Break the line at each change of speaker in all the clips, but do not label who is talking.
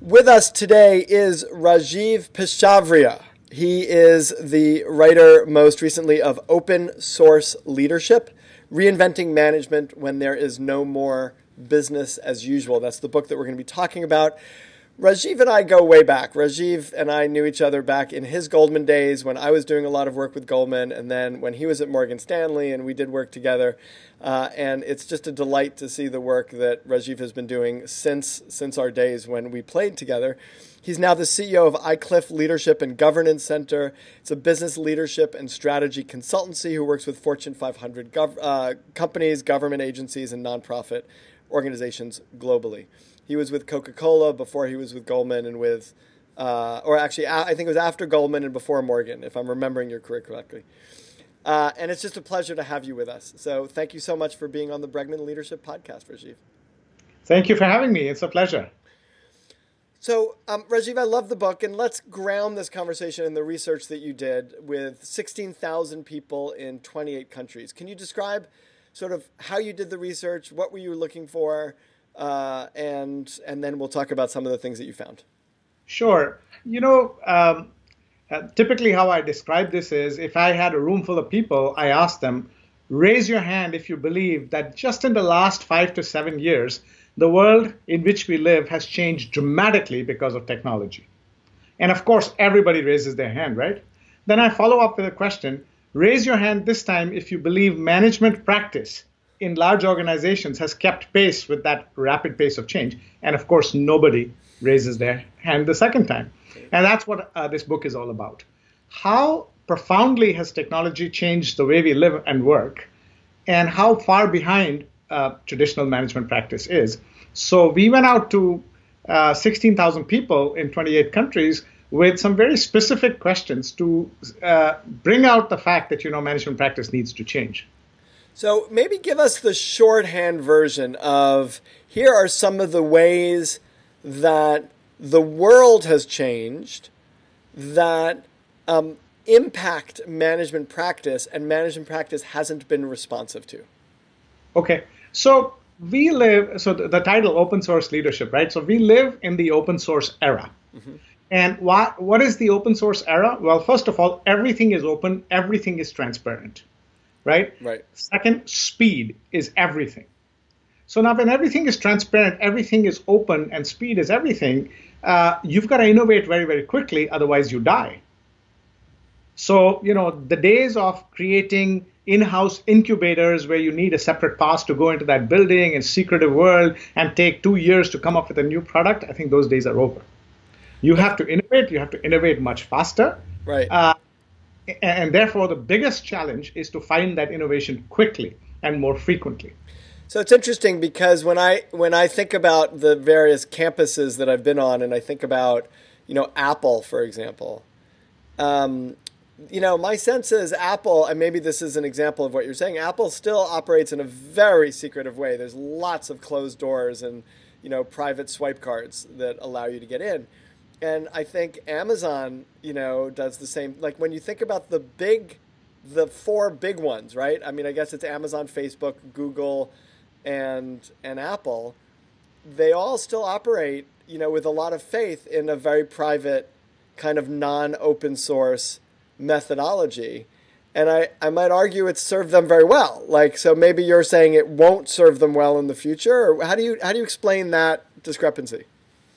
With us today is Rajeev Peshawaria. He is the writer most recently of Open Source Leadership, Reinventing Management When There Is No More Business as Usual. That's the book that we're going to be talking about. Rajeev and I go way back. Rajeev and I knew each other back in his Goldman days when I was doing a lot of work with Goldman, and then when he was at Morgan Stanley, and we did work together. And it's just a delight to see the work that Rajeev has been doing since our days when we played together. He's now the CEO of iCliff Leadership and Governance Center. It's a business leadership and strategy consultancy who works with Fortune 500 companies, government agencies, and nonprofit organizations globally. He was with Coca-Cola before he was with Goldman and with, I think it was after Goldman and before Morgan, if I'm remembering your career correctly. And it's just a pleasure to have you with us. So thank you so much for being on the Bregman Leadership Podcast, Rajeev.
Thank you for having me. It's a pleasure.
So, Rajeev, I love the book, and let's ground this conversation in the research that you did with 16,000 people in 28 countries. Can you describe sort of how you did the research? What were you looking for? And then we'll talk about some of the things that you found.
Sure. Typically how I describe this is if I had a room full of people, I asked them, raise your hand if you believe that just in the last 5 to 7 years, the world in which we live has changed dramatically because of technology. And of course, everybody raises their hand, right? Then I follow up with a question, raise your hand this time if you believe management practice in large organizations has kept pace with that rapid pace of change. And of course, nobody raises their hand the second time. And that's what this book is all about. How profoundly has technology changed the way we live and work, and how far behind traditional management practice is. So we went out to 16,000 people in 28 countries with some very specific questions to bring out the fact that, management practice needs to change.
So maybe give us the shorthand version of here are some of the ways that the world has changed that impact management practice and management practice hasn't been responsive to.
Okay, so the title Open Source Leadership, right? So we live in the open source era. Mm-hmm. And what is the open source era? Well, first of all, everything is open, everything is transparent. Right? Second, speed is everything. So now when everything is transparent, everything is open, and speed is everything, you've got to innovate very, very quickly, otherwise you die. So, the days of creating in-house incubators where you need a separate pass to go into that building and secretive world and take 2 years to come up with a new product, I think those days are over. You have to innovate much faster.
Right.
And therefore, the biggest challenge is to find that innovation quickly and more frequently.
So it's interesting because when I think about the various campuses that I've been on, and I think about, Apple, for example, my sense is Apple, and maybe this is an example of what you're saying, Apple still operates in a very secretive way. There's lots of closed doors and, private swipe cards that allow you to get in. And I think Amazon, does the same. Like when you think about the four big ones, right? I mean, I guess it's Amazon, Facebook, Google, and Apple. They all still operate, with a lot of faith in a very private kind of non-open source methodology. And I might argue it's served them very well. So maybe you're saying it won't serve them well in the future. Or how do you explain that discrepancy?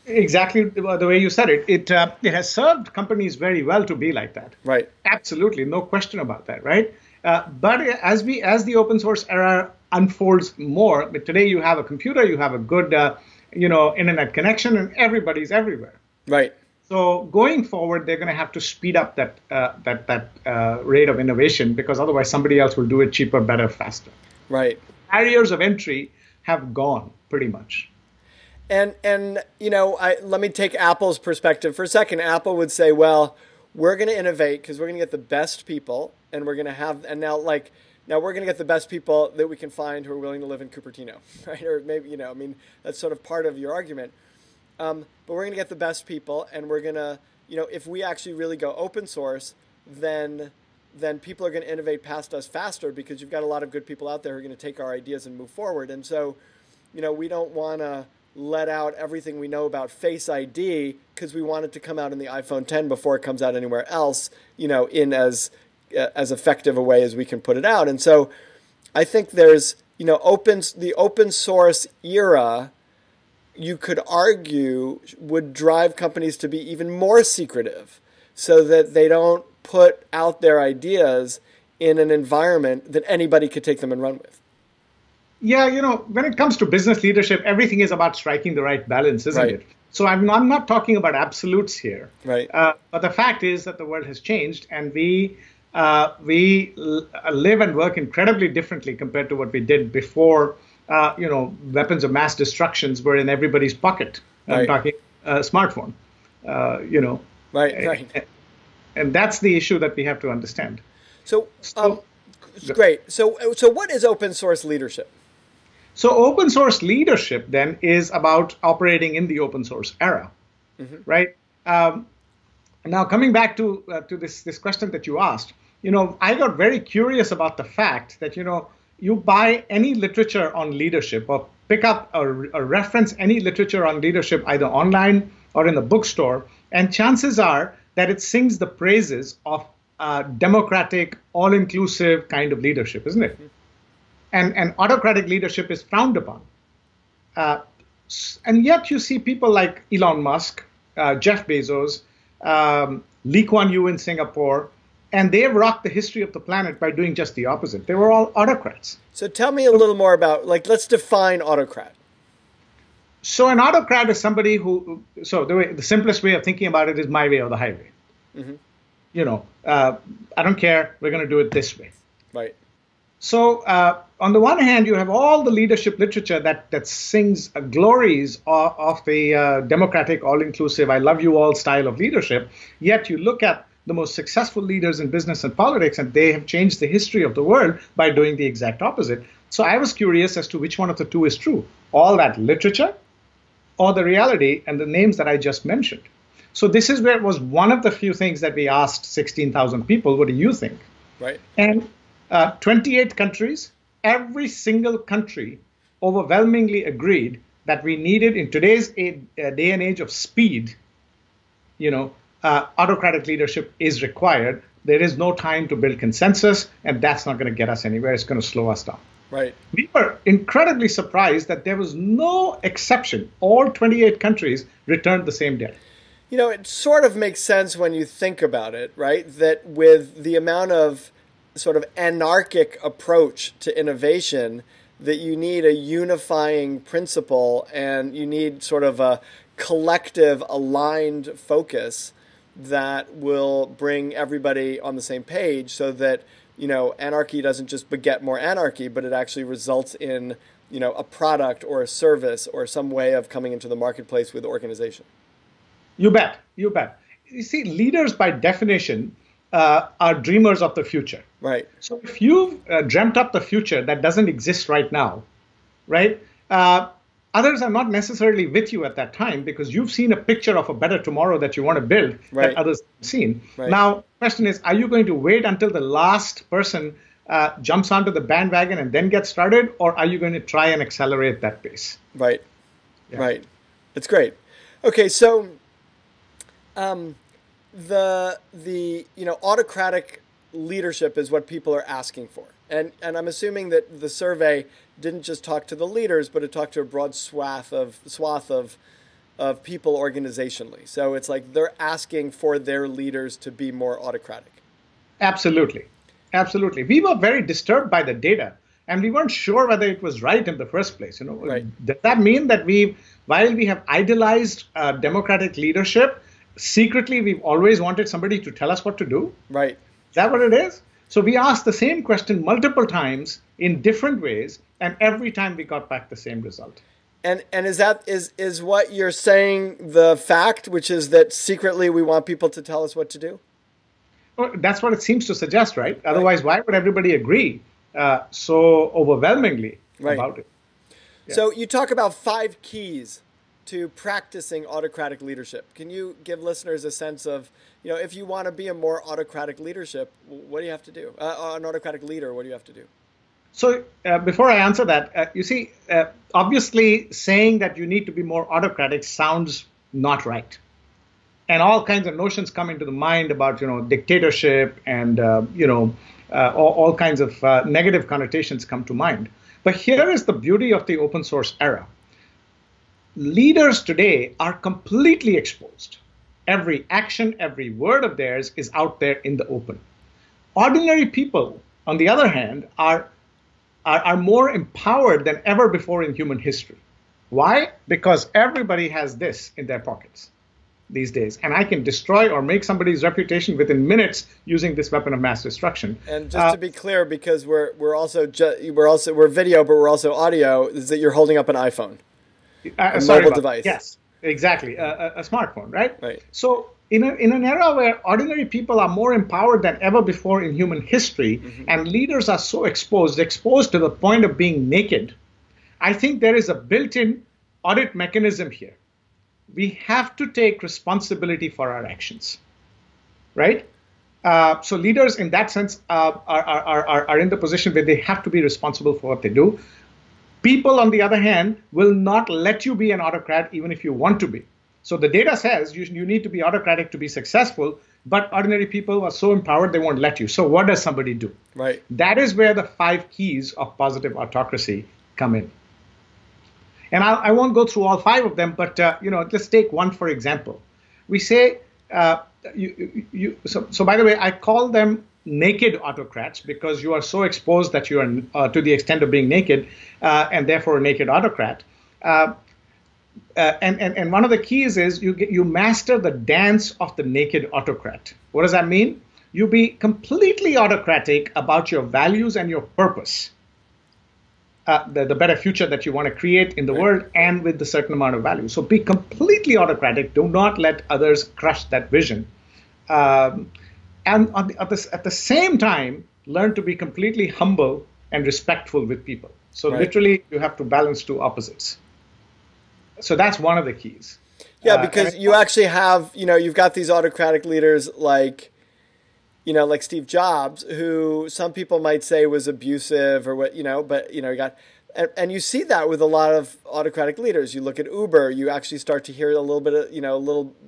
Exactly the way you said it. It has served companies very well to be like that.
Right.
Absolutely, no question about that. Right. But as the open source era unfolds more, today you have a computer, you have a good internet connection, and everybody's everywhere.
Right.
So going forward, they're going to have to speed up that rate of innovation because otherwise somebody else will do it cheaper, better, faster.
Right.
Barriers of entry have gone pretty much.
And let me take Apple's perspective for a second. Apple would say, well, we're going to innovate because we're going to get the best people, and we're going to have, and now we're going to get the best people that we can find who are willing to live in Cupertino, right? Or maybe, that's sort of part of your argument. But we're going to get the best people, and we're going to, if we actually really go open source, then people are going to innovate past us faster because you've got a lot of good people out there who are going to take our ideas and move forward. And so, we don't want to let out everything we know about Face ID because we want it to come out in the iPhone 10 before it comes out anywhere else, in as effective a way as we can put it out. And so I think there's, the open source era, you could argue, would drive companies to be even more secretive so that they don't put out their ideas in an environment that anybody could take them and run with.
Yeah, when it comes to business leadership, everything is about striking the right balance, isn't it? So I'm not talking about absolutes here.
Right.
But the fact is that the world has changed, and we live and work incredibly differently compared to what we did before. Weapons of mass destructions were in everybody's pocket. I'm talking smartphone.
Right.
And that's the issue that we have to understand.
So great. So what is open source leadership?
So open source leadership then is about operating in the open source era, right? Now coming back to this question that you asked, I got very curious about the fact that you buy any literature on leadership or pick up or reference any literature on leadership either online or in the bookstore, and chances are that it sings the praises of democratic, all-inclusive kind of leadership, isn't it? And autocratic leadership is frowned upon. And yet you see people like Elon Musk, Jeff Bezos, Lee Kuan Yew in Singapore, and they've rocked the history of the planet by doing just the opposite. They were all autocrats.
So tell me a little more about, let's define autocrat.
So an autocrat is somebody the simplest way of thinking about it is my way or the highway. I don't care, we're going to do it this way.
Right.
So on the one hand, you have all the leadership literature that sings glories of the democratic, all-inclusive, I love you all style of leadership. Yet you look at the most successful leaders in business and politics, and they have changed the history of the world by doing the exact opposite. So I was curious as to which one of the two is true, all that literature or the reality and the names that I just mentioned. So this is where it was one of the few things that we asked 16,000 people, what do you think?
Right.
And 28 countries, every single country overwhelmingly agreed that we needed, in today's day and age of speed, autocratic leadership is required. There is no time to build consensus, and that's not going to get us anywhere. It's going to slow us down.
Right.
We were incredibly surprised that there was no exception. All 28 countries returned the same day.
It sort of makes sense when you think about it, right? That with the amount of sort of anarchic approach to innovation, that you need a unifying principle and you need sort of a collective aligned focus that will bring everybody on the same page so that, anarchy doesn't just beget more anarchy, but it actually results in, a product or a service or some way of coming into the marketplace with organization.
You bet. You see, leaders by definition are dreamers of the future.
Right.
So if you've dreamt up the future that doesn't exist right now, right, others are not necessarily with you at that time because you've seen a picture of a better tomorrow that you want to build that others have seen. Right. Now, the question is, are you going to wait until the last person jumps onto the bandwagon and then get started, or are you going to try and accelerate that pace?
Right. Yeah. Right. It's great. Okay, so the autocratic leadership is what people are asking for. And I'm assuming that the survey didn't just talk to the leaders, but it talked to a broad swath of people organizationally. So it's like they're asking for their leaders to be more autocratic.
Absolutely. We were very disturbed by the data, and we weren't sure whether it was right in the first place.
Right.
Does that mean that while we have idolized democratic leadership, secretly we've always wanted somebody to tell us what to do?
Right.
Is that what it is? So we asked the same question multiple times in different ways, and every time we got back the same result.
And is what you're saying the fact, which is that secretly we want people to tell us what to do?
Well, that's what it seems to suggest, right? Otherwise, why would everybody agree so overwhelmingly about it?
Yeah. So you talk about 5 keys to practicing autocratic leadership. Can you give listeners a sense of, if you want to be a more autocratic leadership, what do you have to do? An autocratic leader, what do you have to do?
So before I answer that, you see, obviously saying that you need to be more autocratic sounds not right. And all kinds of notions come into the mind about, dictatorship and, all kinds of negative connotations come to mind. But here is the beauty of the open source era. Leaders today are completely exposed. Every action, every word of theirs is out there in the open. Ordinary people, on the other hand, are more empowered than ever before in human history. Why? Because everybody has this in their pockets these days, and I can destroy or make somebody's reputation within minutes using this weapon of mass destruction.
And just to be clear, because we're also video, but we're also audio, is that you're holding up an iPhone, a mobile device.
Yes, exactly, a smartphone, right?
Right.
So in an era where ordinary people are more empowered than ever before in human history, and leaders are so exposed to the point of being naked, I think there is a built-in audit mechanism here. We have to take responsibility for our actions, right? So leaders, in that sense, are in the position where they have to be responsible for what they do. People, on the other hand, will not let you be an autocrat even if you want to be. So the data says you need to be autocratic to be successful, but ordinary people are so empowered they won't let you. So what does somebody do?
Right.
That is where the 5 keys of positive autocracy come in. And I won't go through all 5 of them, but let's take one for example. We say, so by the way, I call them naked autocrats because you are so exposed that you are to the extent of being naked, and therefore a naked autocrat. And one of the keys is you master the dance of the naked autocrat. What does that mean? You be completely autocratic about your values and your purpose. The better future that you want to create in the world and with the certain amount of value. So be completely autocratic. Do not let others crush that vision. And at the same time, learn to be completely humble and respectful with people. So literally, you have to balance 2 opposites. So that's one of the keys.
Yeah, because you actually have, you've got these autocratic leaders like Steve Jobs, who some people might say was abusive or what, but, you got, and you see that with a lot of autocratic leaders. You look at Uber, you actually start to hear a little bit of,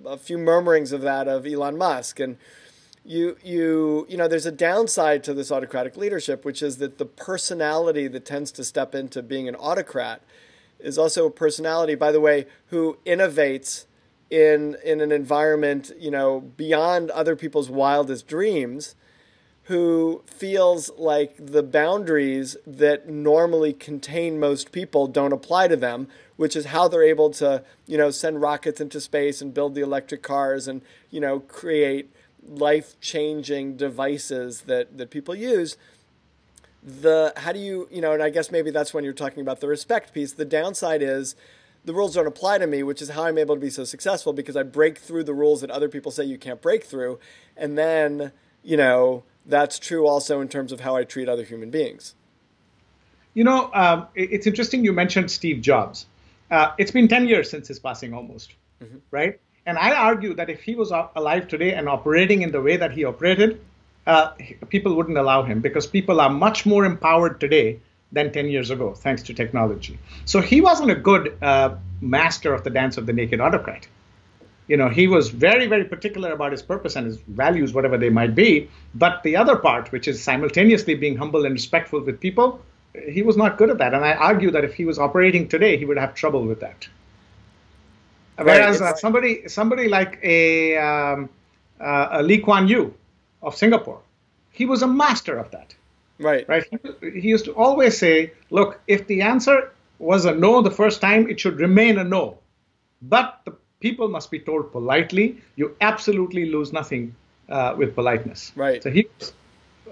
a few murmurings of that of Elon Musk. And there's a downside to this autocratic leadership, which is that the personality that tends to step into being an autocrat is also a personality, by the way, who innovates in an environment, beyond other people's wildest dreams, who feels like the boundaries that normally contain most people don't apply to them, which is how they're able to, send rockets into space and build the electric cars and, create life-changing devices that people use. How do you, and I guess maybe that's when you're talking about the respect piece. The downside is the rules don't apply to me, which is how I'm able to be so successful, because I break through the rules that other people say you can't break through. And then, that's true also in terms of how I treat other human beings.
It's interesting you mentioned Steve Jobs. It's been 10 years since his passing almost, right? And I argue that if he was alive today and operating in the way that he operated, people wouldn't allow him, because people are much more empowered today than 10 years ago, thanks to technology. So he wasn't a good master of the dance of the naked autocrat. He was very, very particular about his purpose and his values, whatever they might be. But the other part, which is simultaneously being humble and respectful with people, he was not good at that. And I argue that if he was operating today, he would have trouble with that. Whereas somebody like a Lee Kuan Yew of Singapore, he was a master of that.
Right.
He used to always say, look, if the answer was a no the first time, it should remain a no. But the people must be told politely. You absolutely lose nothing with politeness.
Right.
So he was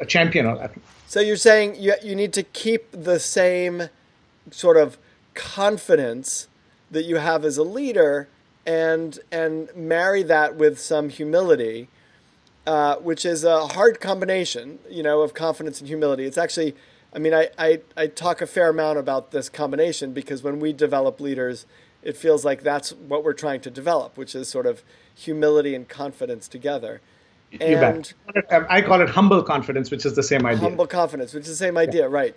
a champion of that.
So you're saying you need to keep the same sort of confidence that you have as a leader and marry that with some humility, which is a hard combination, of confidence and humility. It's actually, I talk a fair amount about this combination because when we develop leaders, it feels like that's what we're trying to develop, which is sort of humility and confidence together. And
I call it humble confidence, which is the same idea.
Humble confidence, which is the same idea, right.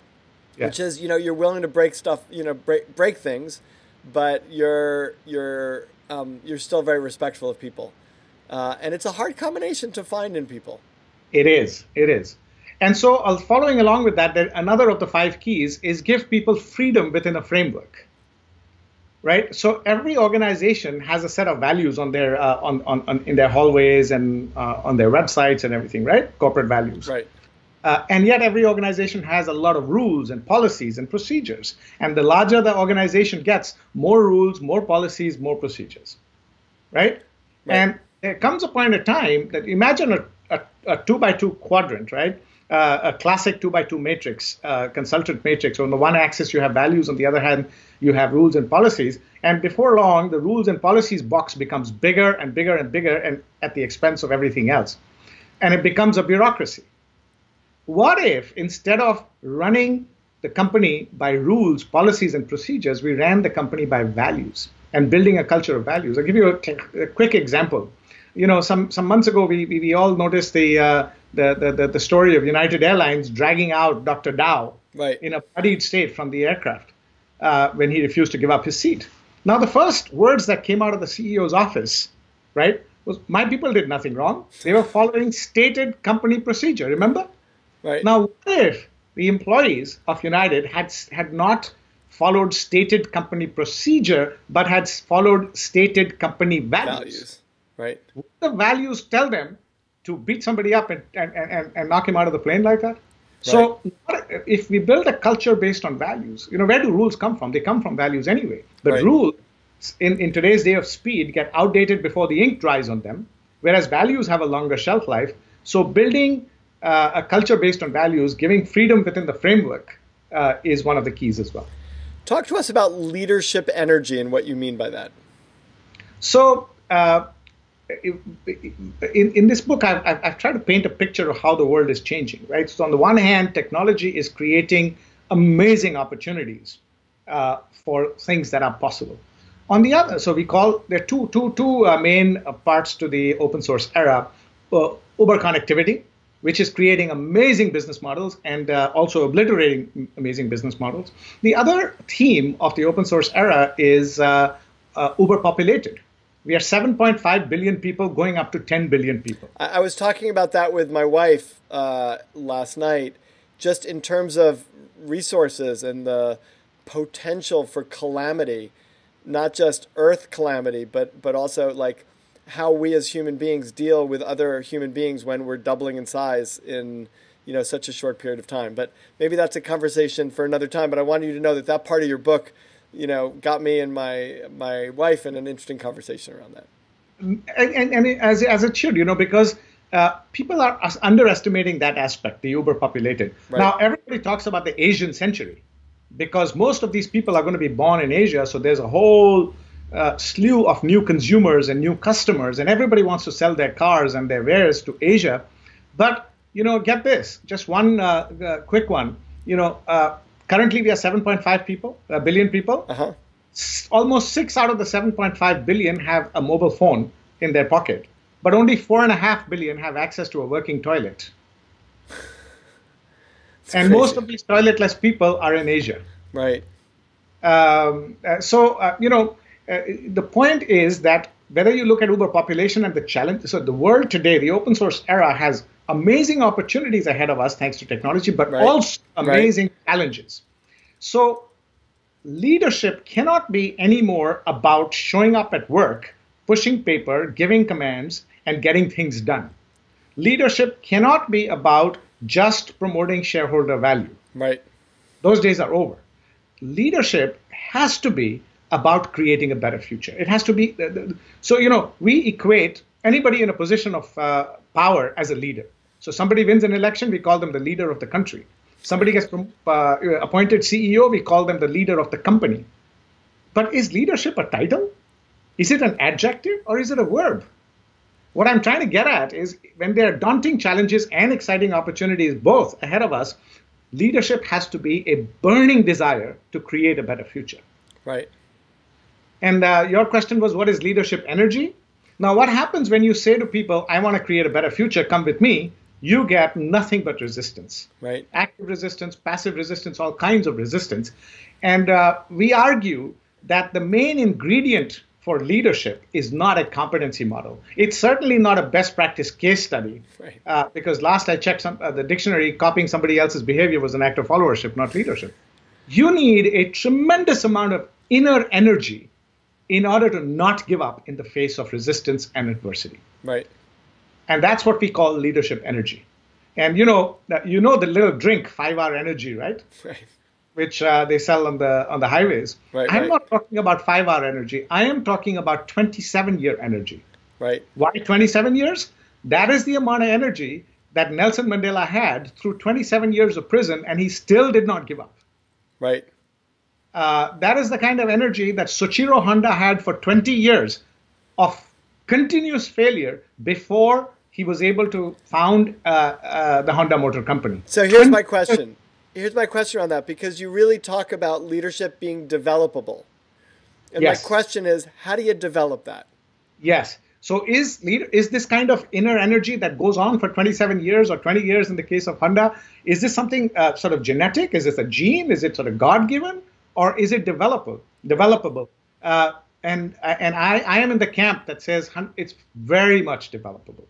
which is, you're willing to break stuff, break things, but you're still very respectful of people. And it's a hard combination to find in people.
It is. It is. And so following along with that, another of the 5 keys is give people freedom within a framework. Right? So every organization has a set of values on their in their hallways and on their websites and everything, right? Corporate values.
Right.
And yet every organization has a lot of rules and policies and procedures. And the larger the organization gets, more rules, more policies, more procedures. Right? And there comes a point in time that imagine a 2x2 quadrant, right? A classic 2x2 matrix, consultant matrix. On the one axis, you have values. On the other hand, you have rules and policies. And before long, the rules and policies box becomes bigger and bigger and bigger, and at the expense of everything else. And it becomes a bureaucracy. What if instead of running the company by rules, policies, and procedures, we ran the company by values and building a culture of values? I'll give you a quick example. Some months ago, we all noticed the story of United Airlines dragging out Dr. Dow in a bloodied state from the aircraft when he refused to give up his seat. Now, the first words that came out of the CEO's office, right, was, "My people did nothing wrong. They were following stated company procedure." Remember?
Right.
Now, what if the employees of United had not followed stated company procedure, but had followed stated company values?
Right.
Would the values tell them to beat somebody up and knock him out of the plane like that? Right. So if we build a culture based on values, where do rules come from? They come from values anyway. But rules in today's day of speed get outdated before the ink dries on them, whereas values have a longer shelf life. So building a culture based on values, giving freedom within the framework is one of the keys as well.
Talk to us about leadership energy and what you mean by that.
So in this book, I've tried to paint a picture of how the world is changing, right? So on the one hand, technology is creating amazing opportunities for things that are possible. On the other, so there are two main parts to the open source era. Uber connectivity, which is creating amazing business models and also obliterating amazing business models. The other theme of the open source era is uber populated. We are 7.5 billion people going up to 10 billion people.
I was talking about that with my wife last night, just in terms of resources and the potential for calamity, not just Earth calamity, but also like how we as human beings deal with other human beings when we're doubling in size in such a short period of time. But maybe that's a conversation for another time. But I wanted you to know that part of your book got me and my wife in an interesting conversation around that.
And as it should, because people are underestimating that aspect, the uber populated. Right. Now, everybody talks about the Asian century because most of these people are going to be born in Asia. So there's a whole slew of new consumers and new customers, and everybody wants to sell their cars and their wares to Asia. But, get this, just one quick one, currently we are 7.5 billion people.
Uh-huh.
Almost 6 out of the 7.5 billion have a mobile phone in their pocket, but only 4.5 billion have access to a working toilet. And crazy. Most of these toiletless people are in Asia.
Right.
The point is that whether you look at uber population and the challenge, so the world today, the open source era has amazing opportunities ahead of us thanks to technology, but also amazing challenges. So leadership cannot be anymore about showing up at work, pushing paper, giving commands, and getting things done. Leadership cannot be about just promoting shareholder value.
Right.
Those days are over. Leadership has to be about creating a better future. It has to be, we equate anybody in a position of power as a leader. So somebody wins an election, we call them the leader of the country. Somebody gets appointed CEO, we call them the leader of the company. But is leadership a title? Is it an adjective or is it a verb? What I'm trying to get at is when there are daunting challenges and exciting opportunities both ahead of us, leadership has to be a burning desire to create a better future.
Right.
And your question was, what is leadership energy? Now, what happens when you say to people, I want to create a better future, come with me? you get nothing but resistance.
Right.
Active resistance, passive resistance, all kinds of resistance. And we argue that the main ingredient for leadership is not a competency model. It's certainly not a best practice case study,
right.
Because last I checked the dictionary, copying somebody else's behavior was an act of followership, not leadership. You need a tremendous amount of inner energy in order to not give up in the face of resistance and adversity.
Right.
And that's what we call leadership energy. And you know the little drink, 5-hour energy, right?
Right.
Which they sell on the highways.
Right,
I'm
right.
not talking about 5-hour energy. I am talking about 27-year energy.
Right.
Why 27 years? That is the amount of energy that Nelson Mandela had through 27 years of prison, and he still did not give up.
Right.
That is the kind of energy that Soichiro Honda had for 20 years of continuous failure before he was able to found the Honda Motor Company.
So here's my question. Here's my question on that, because you really talk about leadership being developable. And
yes.
my question is, how do you develop that?
Yes. So is this kind of inner energy that goes on for 27 years or 20 years in the case of Honda, is this something sort of genetic? Is this a gene? Is it sort of God-given? Or is it developable? And I am in the camp that says it's very much developable.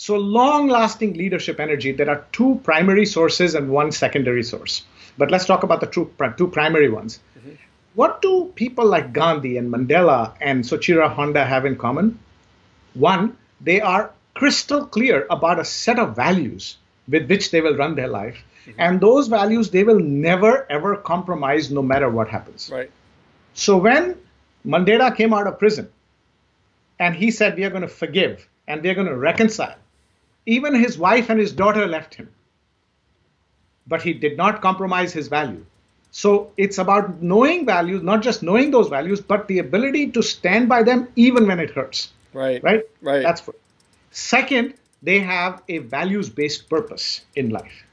So long-lasting leadership energy, there are two primary sources and one secondary source. But let's talk about the two primary ones. Mm-hmm. What do people like Gandhi and Mandela and Soichiro Honda have in common? One, they are crystal clear about a set of values with which they will run their life. Mm-hmm. And those values, they will never, ever compromise no matter what happens.
Right.
So when Mandela came out of prison and he said, we are going to forgive and we are going to reconcile, even his wife and his daughter left him. But he did not compromise his value. So it's about knowing values, not just knowing those values, but the ability to stand by them even when it hurts.
Right.
Right?
Right.
That's first. Second, they have a values-based purpose in life.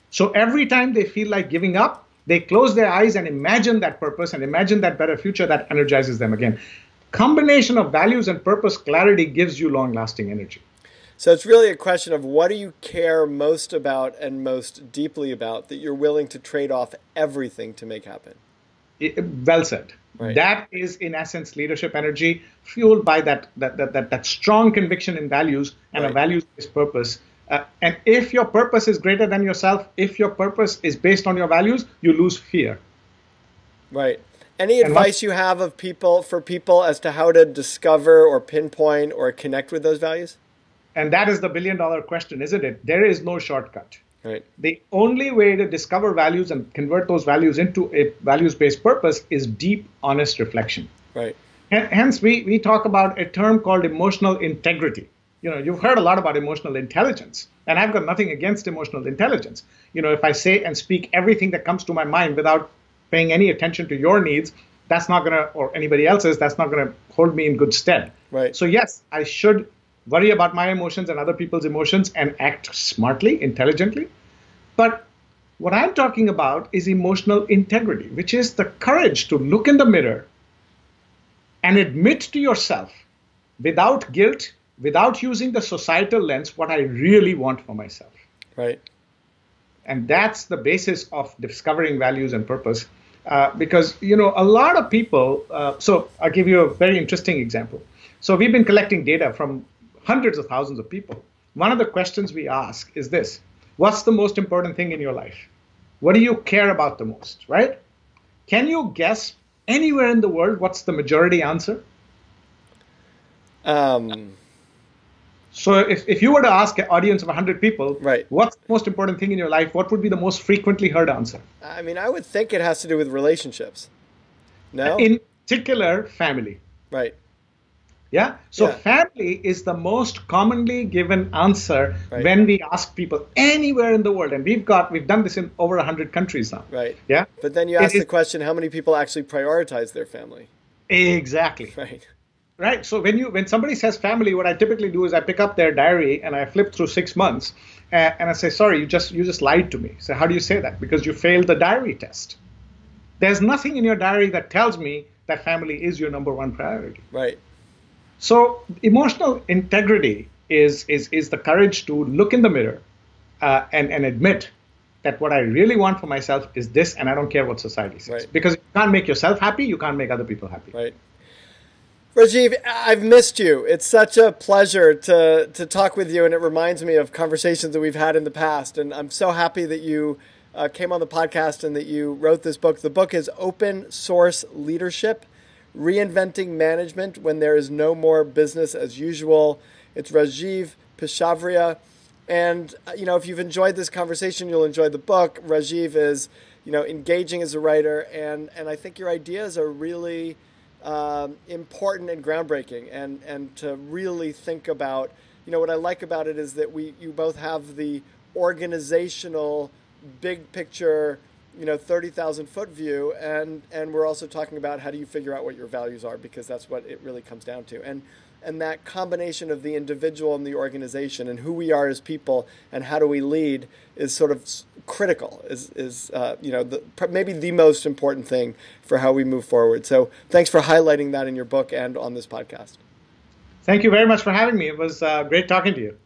So every time they feel like giving up, they close their eyes and imagine that purpose and imagine that better future that energizes them again. Combination of values and purpose clarity gives you long-lasting energy.
So it's really a question of what do you care most about and most deeply about that you're willing to trade off everything to make happen?
Well said. Right. That is, in essence, leadership energy fueled by that strong conviction in values and right. a values-based purpose. And if your purpose is greater than yourself, if your purpose is based on your values, you lose fear.
Right. Any advice you have for people as to how to discover or pinpoint or connect with those values?
And that is the billion-dollar question, isn't it? There is no shortcut.
Right.
The only way to discover values and convert those values into a values-based purpose is deep, honest reflection.
Right.
And hence, we talk about a term called emotional integrity. You know, you've heard a lot about emotional intelligence, and I've got nothing against emotional intelligence. You know, if I say and speak everything that comes to my mind without paying any attention to your needs, that's not going to, or anybody else's, that's not going to hold me in good stead.
Right.
So yes, I should worry about my emotions and other people's emotions and act smartly, intelligently. But what I'm talking about is emotional integrity, which is the courage to look in the mirror and admit to yourself without guilt, without using the societal lens, what I really want for myself.
Right.
And that's the basis of discovering values and purpose. Because, you know, a lot of people, so I'll give you a very interesting example. So we've been collecting data from hundreds of thousands of people. One of the questions we ask is this: what's the most important thing in your life? What do you care about the most, right? Can you guess anywhere in the world what's the majority answer? So if you were to ask an audience of 100 people,
right,
what's the most important thing in your life, what would be the most frequently heard answer?
I mean, I would think it has to do with relationships. No?
In particular, family.
Right.
Yeah. So family is the most commonly given answer when we ask people anywhere in the world. And we've done this in over 100 countries now.
Right.
Yeah.
But then you ask the question, how many people actually prioritize their family?
Exactly.
Right.
Right. So when somebody says family, what I typically do is I pick up their diary and I flip through 6 months and I say, sorry, you just lied to me. So how do you say that? Because you failed the diary test. There's nothing in your diary that tells me that family is your number one priority.
Right.
So emotional integrity is the courage to look in the mirror and admit that what I really want for myself is this, and I don't care what society says.
Right.
Because if you can't make yourself happy, you can't make other people happy.
Right. Rajeev, I've missed you. It's such a pleasure to talk with you, and it reminds me of conversations that we've had in the past. And I'm so happy that you came on the podcast and that you wrote this book. The book is Open Source Leadership, Reinventing Management When There Is No More Business as Usual. It's Rajeev Peshawaria. And, if you've enjoyed this conversation, you'll enjoy the book. Rajeev is, engaging as a writer, and I think your ideas are really important and groundbreaking, and to really think about, what I like about it is that you both have the organizational big picture, 30,000 foot view, and we're also talking about how do you figure out what your values are, because that's what it really comes down to. And that combination of the individual and the organization and who we are as people and how do we lead is sort of critical, maybe the most important thing for how we move forward. So thanks for highlighting that in your book and on this podcast.
Thank you very much for having me. It was great talking to you.